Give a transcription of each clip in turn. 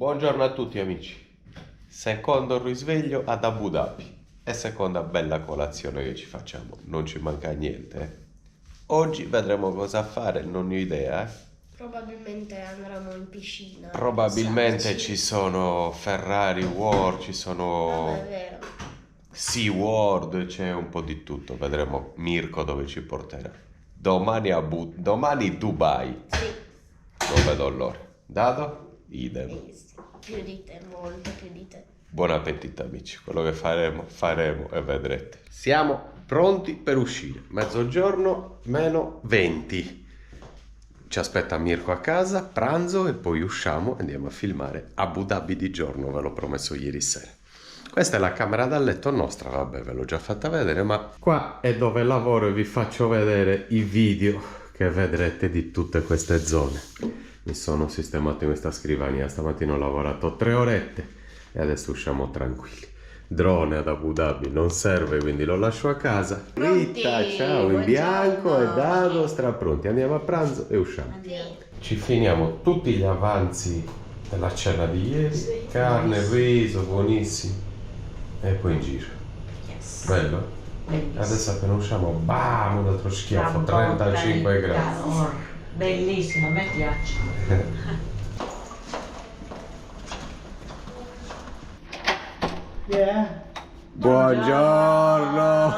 Buongiorno a tutti amici, secondo risveglio ad Abu Dhabi e seconda bella colazione che ci facciamo, non ci manca niente. Oggi vedremo cosa fare, non ho idea. Probabilmente andremo in piscina. Probabilmente ci sono Ferrari World, ci Vabbè, sono è vero. Sea World, c'è un po' di tutto, vedremo Mirko dove ci porterà. Domani Dubai, Sì, non vedo l'ora. Dado? Idem. sì, più di te, molto più di te. Buon appetito amici, quello che faremo e vedrete. Siamo pronti per uscire, mezzogiorno meno 20. Ci aspetta Mirko a casa, pranzo e poi usciamo e andiamo a filmare Abu Dhabi di giorno, ve l'ho promesso ieri sera. Questa è la camera da letto nostra, vabbè ve l'ho già fatta vedere, ma qua è dove lavoro e vi faccio vedere i video che vedrete di tutte queste zone. Mi sono sistemato in questa scrivania, stamattina ho lavorato 3 orette e adesso usciamo tranquilli. Drone ad Abu Dhabi non serve, quindi lo lascio a casa. Pronti? Rita, ciao, in bianco e Dado strapronti. Andiamo a pranzo e usciamo. Ci finiamo tutti gli avanzi della cena di ieri. Sì. Carne, riso, buonissimo. E poi in giro. Yes. Bello? Bellissimo. Adesso appena usciamo, bam, un altro schiaffo, 35 gradi. Bellissimo, a me piace. Buongiorno!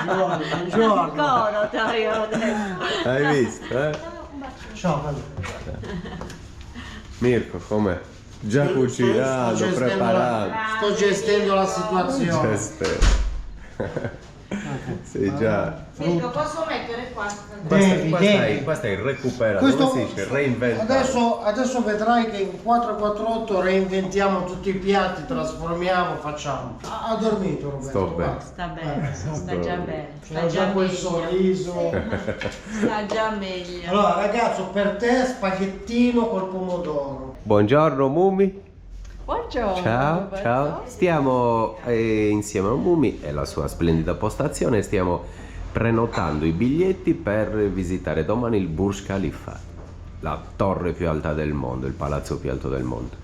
Buongiorno. Coro, Dario, adesso. Hai visto, eh? Ciao, bello. Mirko, com'è? Già cucinato, Sto gestendo preparato. Sto gestendo la situazione. Geste. Sei già. Mirko, posso mettere qua? Qua stai recuperando, Questo- come si dice? Reinventando. Adesso vedrai che in 448 reinventiamo tutti i piatti, trasformiamo, facciamo. Ha dormito Roberto? Sto bene. basta. Sta bene, sta già bene. Sta C'è già quel meglio. sorriso. Sta già meglio. Allora ragazzo, per te spaghettino col pomodoro. Buongiorno Mumi. Buongiorno. Ciao, ciao. Stiamo insieme a Mumi e la sua splendida postazione, stiamo prenotando i biglietti per visitare domani il Burj Khalifa, la torre più alta del mondo, il palazzo più alto del mondo.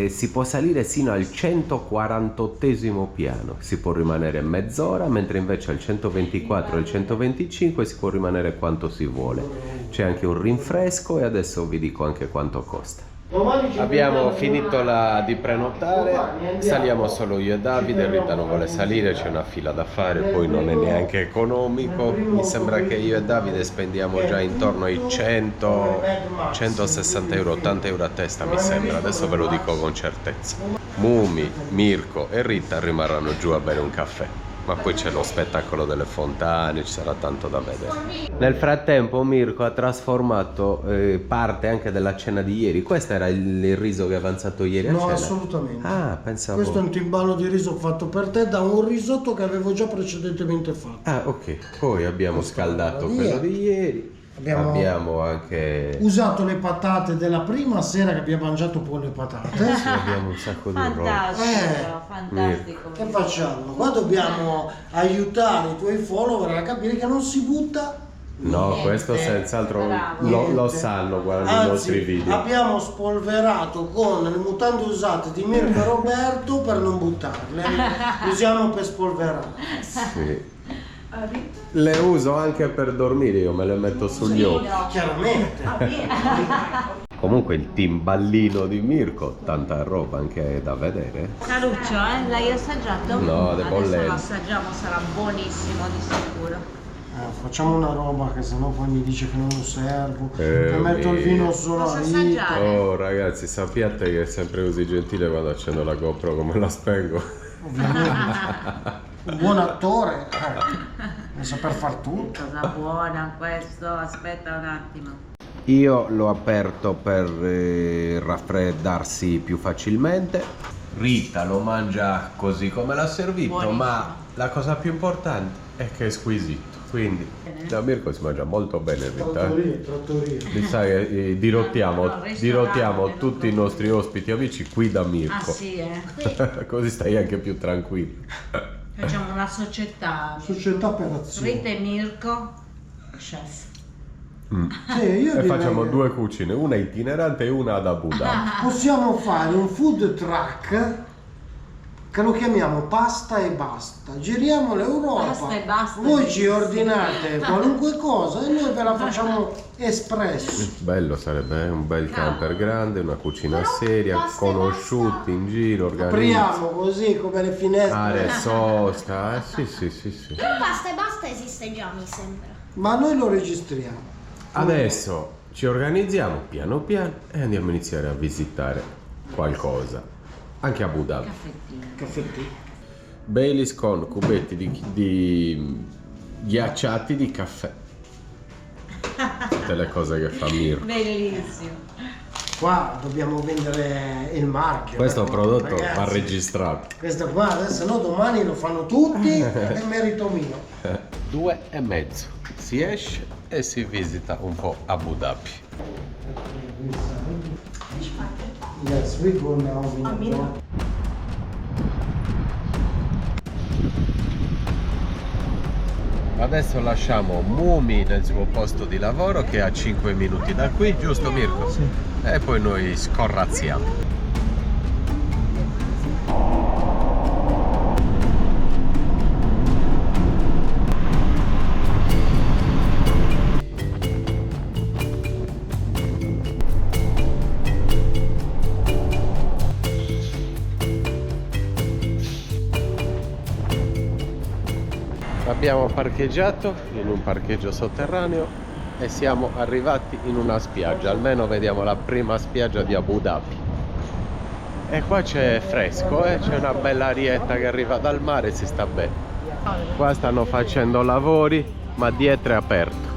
Si può salire sino al 148esimo piano, si può rimanere mezz'ora, mentre invece al 124 e al 125 si può rimanere quanto si vuole. C'è anche un rinfresco e adesso vi dico anche quanto costa. Domani ci Abbiamo vediamo. finito di prenotare, saliamo solo io e Davide, Rita non vuole salire, c'è una fila da fare, poi non è neanche economico, mi sembra che io e Davide spendiamo già intorno ai 100, 160 euro, 80 euro a testa mi sembra, adesso ve lo dico con certezza. Mumi, Mirko e Rita rimarranno giù a bere un caffè. Ma poi c'è lo spettacolo delle fontane, ci sarà tanto da vedere. Nel frattempo Mirko ha trasformato parte anche della cena di ieri. Questo era il riso che è avanzato ieri a No, cena? assolutamente. Ah, pensavo... Questo è un timballo di riso fatto per te da un risotto che avevo già precedentemente fatto. Ah, ok. Poi abbiamo scaldato di quello ieri. di ieri. Abbiamo anche... Usato le patate della prima sera che abbiamo mangiato poi le patate. Sì, abbiamo un sacco di roba. Fantastico, fantastico. Che facciamo? Qua dobbiamo aiutare i tuoi follower a capire che non si butta. No, questo senz'altro Bravo. lo sanno guardando i nostri Anzi, video. abbiamo spolverato con le mutande usate di Mirko e Roberto per non buttarle. Le usiamo per spolverare. Sì. Le uso anche per dormire, io me le metto sugli occhi. Chiaramente. Comunque il timballino di Mirko, tanta roba anche da vedere. Caruccio, l'hai assaggiato? No, le Adesso bollenti. lo assaggiamo, sarà buonissimo di sicuro. Facciamo una roba che sennò poi mi dice che non lo servo. Eh, Che metto il vino solo Posso a assaggiare? Oh ragazzi, sappiate che è sempre così gentile quando accendo la GoPro come la spengo. Un buon attore deve saper far tutto. Cosa buona questo, aspetta un attimo. Io l'ho aperto per raffreddarsi più facilmente. Rita lo mangia così come l'ha servito, Buonissimo. ma la cosa più importante è che è squisito. Quindi da Mirko si mangia molto bene Rita. Trattoria. Mi sa che dirottiamo No, ristorante, tutti i nostri ospiti amici qui da Ah Mirko. sì, Così stai anche più tranquillo. facciamo una società. Società per azioni. Rita e Mirko, chef. Sì, io E direi facciamo che 2 cucine, una itinerante e una ad Abu Dhabi. possiamo fare un food truck che lo chiamiamo pasta e basta. Giriamo l'Europa. Pasta e basta, Voi ci bellissimo. ordinate qualunque cosa e noi ve la facciamo espresso. Bello sarebbe, un bel camper grande, una cucina Però seria, basta e conosciuti in giro, organizzati. Apriamo così come le finestre. Aree sosta, sì. Però basta e basta esiste già, mi sembra. Ma noi lo registriamo. Adesso ci organizziamo piano piano e andiamo a iniziare a visitare qualcosa. Anche Abu Dhabi. Caffettino. Caffettino. Baileys con cubetti di ghiacciati di caffè. Tutte le cose che fa Mirko. Bellissimo. Qua dobbiamo vendere il marchio. Questo però, prodotto ragazzi. va registrato. Questo qua adesso no, domani lo fanno tutti ed è merito mio. 2:30. Si esce e si visita un po' Abu Dhabi. Yes, we go now. Adesso lasciamo Mumi nel suo posto di lavoro che è a 5 minuti da qui, giusto Mirko? Sì. E poi noi scorrazziamo. Abbiamo parcheggiato in un parcheggio sotterraneo e siamo arrivati in una spiaggia, almeno vediamo la prima spiaggia di Abu Dhabi. E qua c'è fresco, c'è una bella arietta che arriva dal mare e si sta bene. Qua stanno facendo lavori, ma dietro è aperto.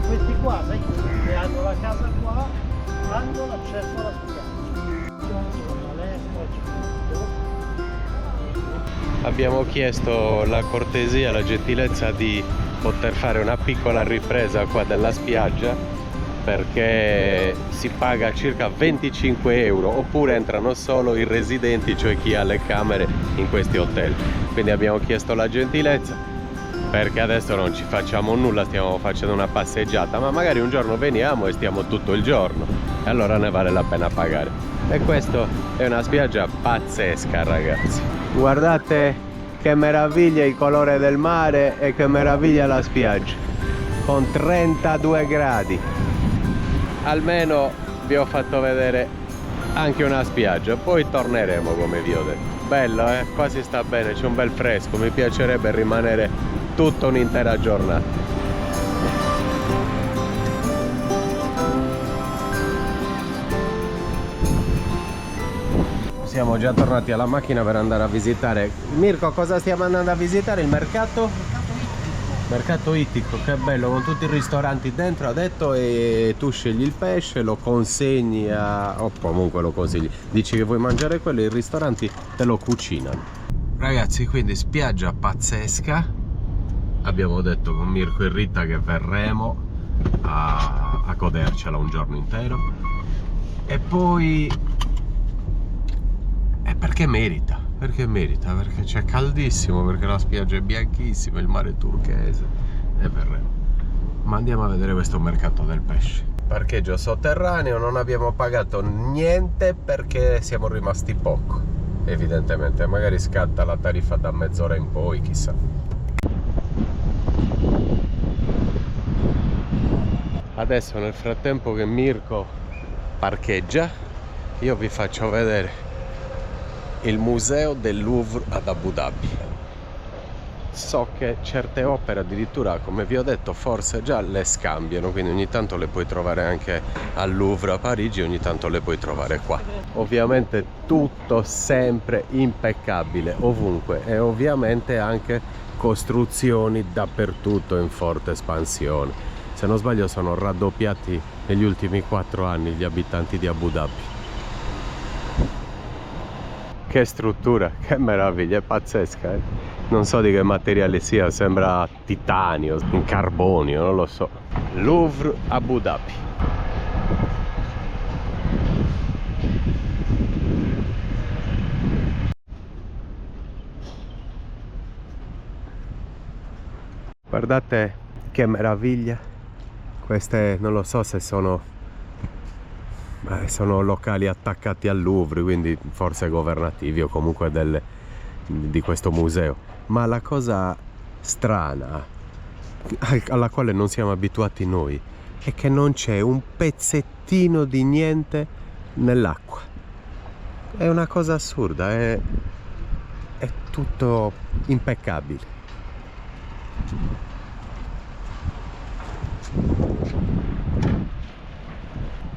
Questi qua, sai che hanno la casa qua, hanno l'accesso alla spiaggia. Abbiamo chiesto la cortesia, la gentilezza di poter fare una piccola ripresa qua della spiaggia perché si paga circa 25 euro oppure entrano solo i residenti, cioè chi ha le camere in questi hotel. Quindi abbiamo chiesto la gentilezza perché adesso non ci facciamo nulla, stiamo facendo una passeggiata, ma magari un giorno veniamo e stiamo tutto il giorno e allora ne vale la pena pagare. E questa è una spiaggia pazzesca, ragazzi. Guardate che meraviglia il colore del mare e che meraviglia la spiaggia con 32 gradi. Almeno vi ho fatto vedere anche una spiaggia, poi torneremo come vi ho detto. Bello, qua si sta bene, c'è un bel fresco, mi piacerebbe rimanere tutta un'intera giornata. Siamo già tornati alla macchina per andare a visitare. Mirko, cosa stiamo andando a visitare? Il mercato? Mercato ittico, che bello, con tutti i ristoranti dentro, ha detto, e tu scegli il pesce, lo consegni o comunque lo consigli. Dici che vuoi mangiare quello e i ristoranti te lo cucinano. Ragazzi, quindi spiaggia pazzesca. Abbiamo detto con Mirko e Rita che verremo a godercela un giorno intero. E poi... perché merita, perché c'è caldissimo, perché la spiaggia è bianchissima, il mare è turchese e verremo. Ma andiamo a vedere questo mercato del pesce. Parcheggio sotterraneo, non abbiamo pagato niente perché siamo rimasti poco, evidentemente, magari scatta la tariffa da mezz'ora in poi, chissà. Adesso nel frattempo che Mirko parcheggia, io vi faccio vedere il museo del Louvre ad Abu Dhabi. So che certe opere addirittura, come vi ho detto, forse già le scambiano, quindi ogni tanto le puoi trovare anche al Louvre a Parigi, ogni tanto le puoi trovare qua. Ovviamente tutto sempre impeccabile ovunque e ovviamente anche costruzioni dappertutto in forte espansione. Se non sbaglio sono raddoppiati negli ultimi 4 anni gli abitanti di Abu Dhabi. Che struttura, che meraviglia, è pazzesca, Non so di che materiale sia, sembra titanio, in carbonio, non lo so. Louvre Abu Dhabi. Guardate che meraviglia. Queste non lo so se sono locali attaccati al Louvre, quindi forse governativi o comunque di questo museo. Ma la cosa strana alla quale non siamo abituati noi è che non c'è un pezzettino di niente nell'acqua. È una cosa assurda, è tutto impeccabile.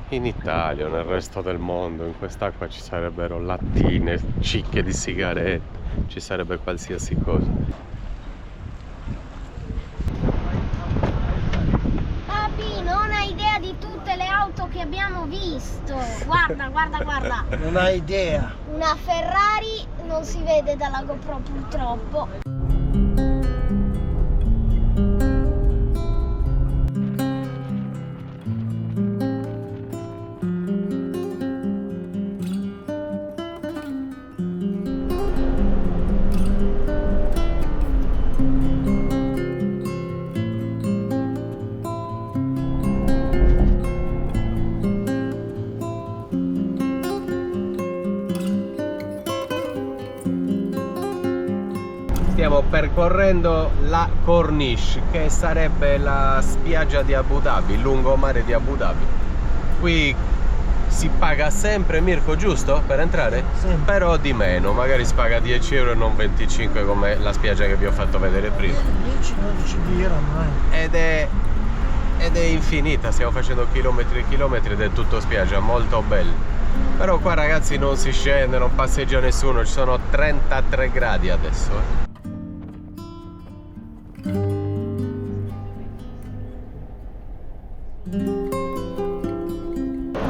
In Italia o nel resto del mondo in quest'acqua ci sarebbero lattine, cicche di sigarette, ci sarebbe qualsiasi cosa. Papi, non hai idea di tutte le auto che abbiamo visto. Guarda, guarda, guarda. Non hai idea. Una Ferrari non si vede dalla GoPro purtroppo. Stiamo percorrendo la Corniche, che sarebbe la spiaggia di Abu Dhabi, il lungomare di Abu Dhabi. Qui si paga sempre, Mirko, giusto? Per entrare? Sempre. Però di meno, magari si paga 10 euro e non 25 come la spiaggia che vi ho fatto vedere prima. 10-12 lire ormai. Ed è infinita, stiamo facendo chilometri e chilometri ed è tutto spiaggia, molto bello. Però qua ragazzi non si scende, non passeggia nessuno, ci sono 33 gradi adesso.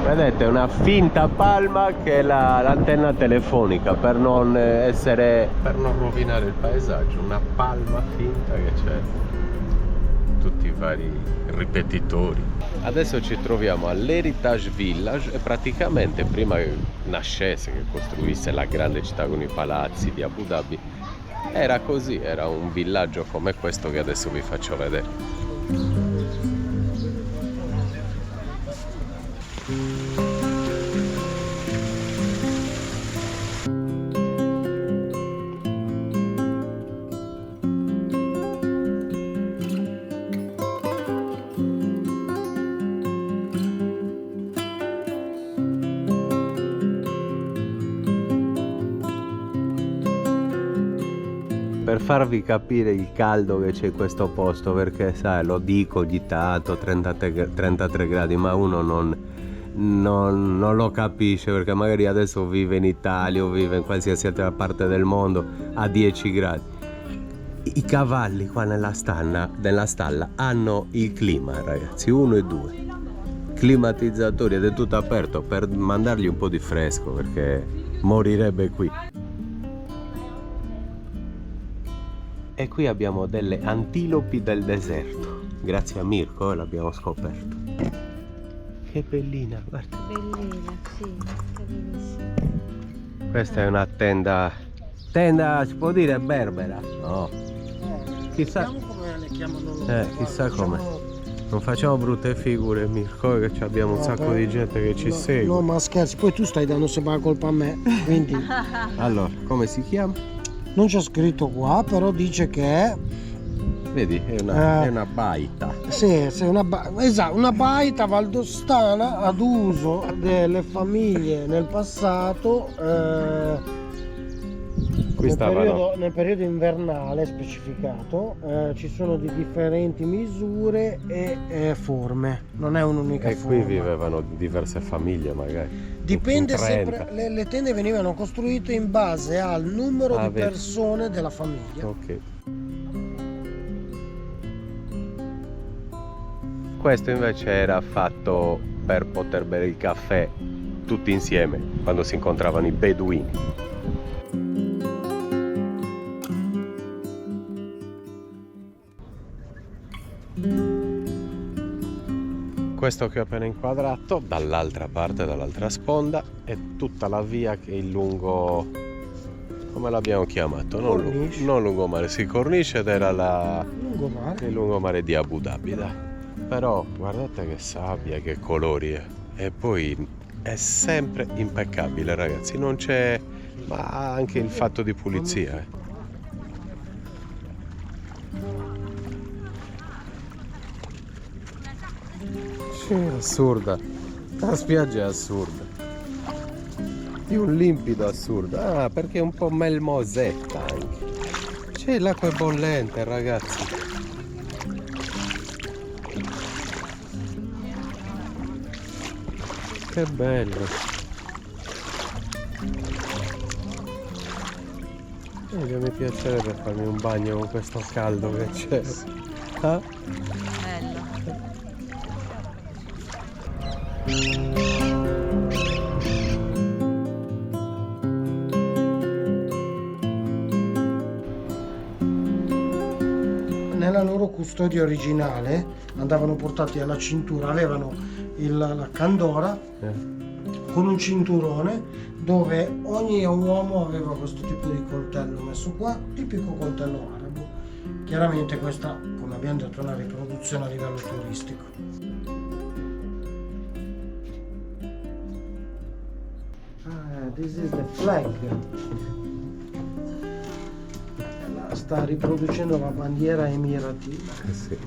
Vedete, una finta palma che è l'antenna telefonica per non rovinare il paesaggio, una palma finta che c'è, tutti i vari ripetitori. Adesso ci troviamo all'Heritage Village e praticamente prima che nascesse, che costruisse la grande città con i palazzi di Abu Dhabi, era così, era un villaggio come questo che adesso vi faccio vedere. Per farvi capire il caldo che c'è in questo posto, perché sai, lo dico ogni tanto, 33 gradi, ma uno non lo capisce, perché magari adesso vive in Italia o vive in qualsiasi altra parte del mondo a 10 gradi. I cavalli qua nella stalla hanno il clima, ragazzi, 1 e 2 climatizzatori, ed è tutto aperto per mandargli un po' di fresco, perché morirebbe qui. E qui abbiamo delle antilopi del deserto. Grazie a Mirko l'abbiamo scoperto. Che bellina, guarda. Bellina, sì, bellissima. Questa è una tenda, si può dire berbera? No. Chissà come le chiamano loro. Chissà come. Non facciamo brutte figure, Mirko, che abbiamo un sacco di gente che ci segue. No, ma scherzi, poi tu stai dando sempre la colpa a me, quindi... Allora, come si chiama? Non c'è scritto qua, però dice che è... Vedi, è una baita. Sì, una baita valdostana ad uso delle famiglie nel passato, nel periodo invernale specificato. Ci sono di differenti misure e forme, non è un'unica forma. E qui vivevano diverse famiglie magari. Dipende sempre, le tende venivano costruite in base al numero di persone della famiglia. Ok. Questo invece era fatto per poter bere il caffè tutti insieme quando si incontravano i beduini. Questo che ho appena inquadrato, dall'altra parte, dall'altra sponda, è tutta la via che è lungo come l'abbiamo chiamato? Corniche. Non lungomare, sì, Corniche ed era Lungomare. il lungomare di Abu Dhabi, dai. Però guardate che sabbia, che colori è. E poi è sempre impeccabile, ragazzi, non c'è, ma anche il fatto di pulizia. Sì, è assurda, la spiaggia è assurda, più limpido assurdo, perché è un po' melmosetta anche, c'è l'acqua è bollente, ragazzi. Che bello. Già mi piacerebbe farmi un bagno con questo caldo che c'è. Ah? Bello. Nella loro custodia originale andavano portati alla cintura, avevano la candora con un cinturone dove ogni uomo aveva questo tipo di coltello messo qua, tipico coltello arabo. Chiaramente questa, come abbiamo detto, è una riproduzione a livello turistico. This is the flag. Sta riproducendo la bandiera emiratina. Sì.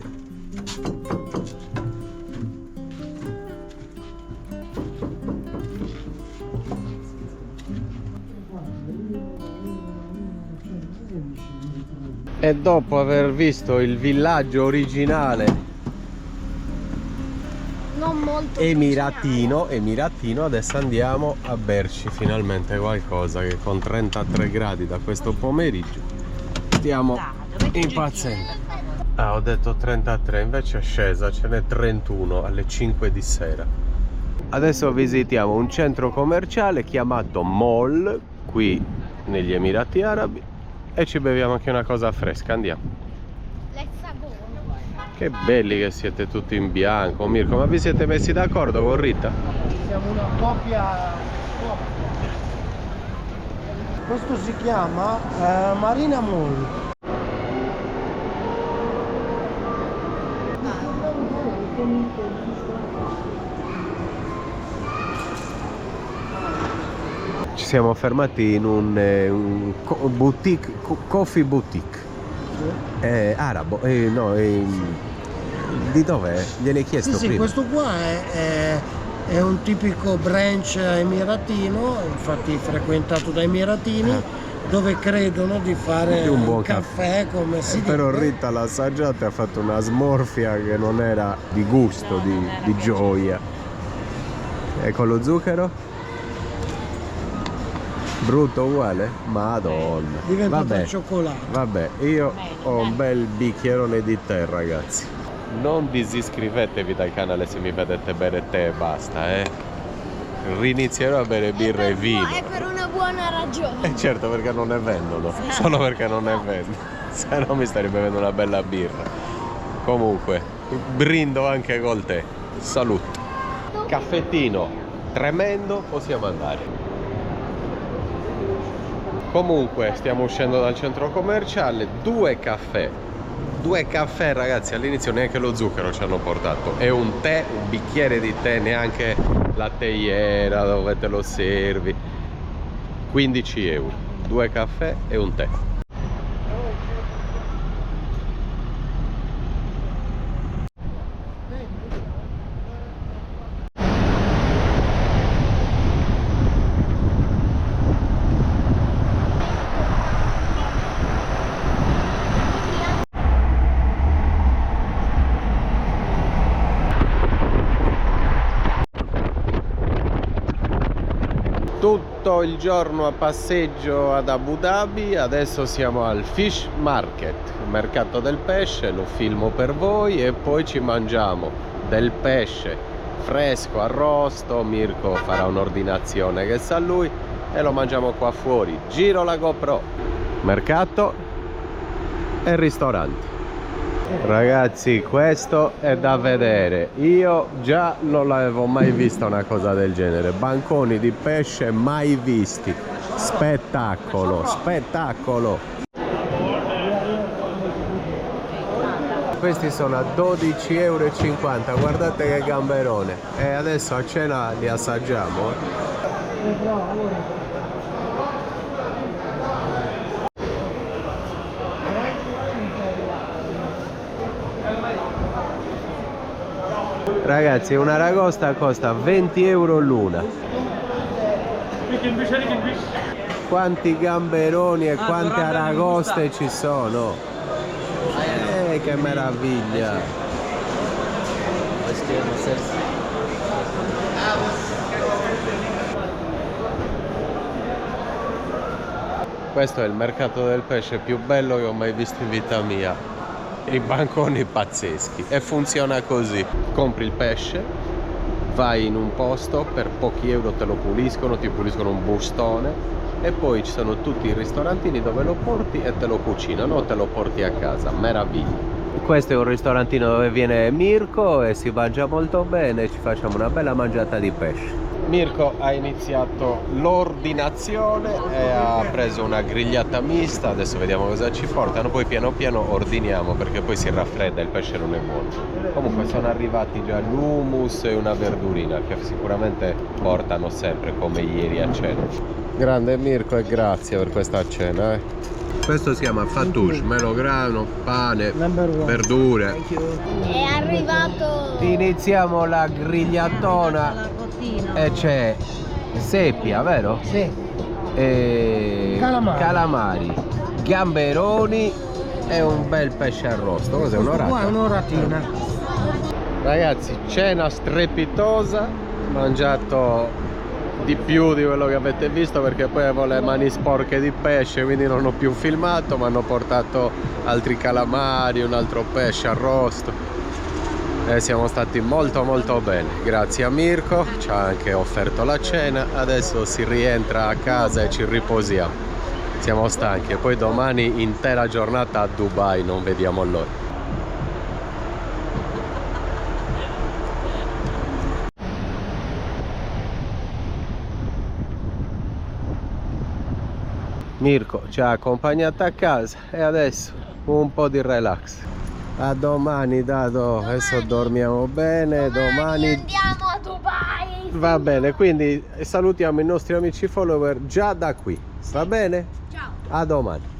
E dopo aver visto il villaggio originale Non molto emiratino, adesso andiamo a berci finalmente qualcosa che con 33 gradi da questo pomeriggio stiamo impazzendo. Ho detto 33, invece è scesa, ce n'è 31 alle 5 di sera. Adesso visitiamo un centro commerciale chiamato Mall qui negli Emirati Arabi e ci beviamo anche una cosa fresca, andiamo. Let's go. Che belli che siete tutti in bianco, Mirko, ma vi siete messi d'accordo con Rita? Siamo una coppia. Questo si chiama Marina Mall. Ci siamo fermati in un boutique, coffee boutique arabo, no, di dov'è? Gliel'hai chiesto Sì, prima? questo qua è un tipico branch emiratino, infatti frequentato da emiratini, dove credono di fare Un buon caffè come si dice. Però Rita l'ha assaggiato e ha fatto una smorfia che non era di gusto, di gioia. E con lo zucchero? Brutto uguale? Madonna. Diventato Vabbè, al cioccolato. vabbè, io ho un bel bicchierone di tè, ragazzi. Non disiscrivetevi dal canale se mi vedete bere tè e basta, Rinizierò a bere birra e vino. È per una buona ragione. Certo, perché non ne vendono, solo perché non ne vendono, se no mi starei bevendo una bella birra. Comunque, brindo anche col tè. Salute. Caffettino tremendo, possiamo andare. Comunque, stiamo uscendo dal centro commerciale, due caffè, ragazzi, all'inizio neanche lo zucchero ci hanno portato, e un tè, un bicchiere di tè, neanche la teiera dove te lo servi. 15 euro, due caffè e un tè. Tutto il giorno a passeggio ad Abu Dhabi, adesso siamo al Fish Market, il mercato del pesce, lo filmo per voi e poi ci mangiamo del pesce fresco arrosto. Mirko farà un'ordinazione che sa lui e lo mangiamo qua fuori. Giro la GoPro, mercato e ristoranti. Ragazzi, questo è da vedere, io già non l'avevo mai vista una cosa del genere, banconi di pesce mai visti, Spettacolo, spettacolo. Questi sono a 12,50 €, guardate che gamberone. E adesso a cena li assaggiamo. Ragazzi, una aragosta costa 20 € l'una. Quanti gamberoni e quante aragoste ci sono! Che meraviglia! Questo è il mercato del pesce più bello che ho mai visto in vita mia. I banconi pazzeschi, e funziona così: compri il pesce, vai in un posto, per pochi euro te lo puliscono, ti puliscono un bustone, e poi ci sono tutti i ristorantini dove lo porti e te lo cucinano o te lo porti a casa. Meraviglia. Questo è un ristorantino dove viene Mirko e si mangia molto bene, ci facciamo una bella mangiata di pesce. Mirko ha iniziato l'ordinazione e ha preso una grigliata mista, adesso vediamo cosa ci portano, poi piano piano ordiniamo perché poi si raffredda, il pesce non è buono. Comunque sono arrivati già l'hummus e una verdurina che sicuramente portano sempre come ieri a cena. Grande Mirko e grazie per questa cena. Questo si chiama fattoush, melograno, pane, verdure. È arrivato. Iniziamo la grigliatona e c'è seppia, vero? Sì. E calamari, gamberoni e un bel pesce arrosto. Cos'è, un'orata? Qua è un'oratina. Ragazzi, cena strepitosa, mangiato di più di quello che avete visto perché poi avevo le mani sporche di pesce, quindi non ho più filmato, ma hanno portato altri calamari, un altro pesce arrosto e siamo stati molto bene. Grazie a Mirko, ci ha anche offerto la cena, adesso si rientra a casa e ci riposiamo, siamo stanchi e poi domani intera giornata a Dubai, non vediamo l'ora. Mirko ci ha accompagnato a casa e adesso un po' di relax. A domani, Dado, adesso dormiamo bene, domani Andiamo a Dubai. va bene, quindi salutiamo i nostri amici follower già da qui, va bene? Ciao. A domani.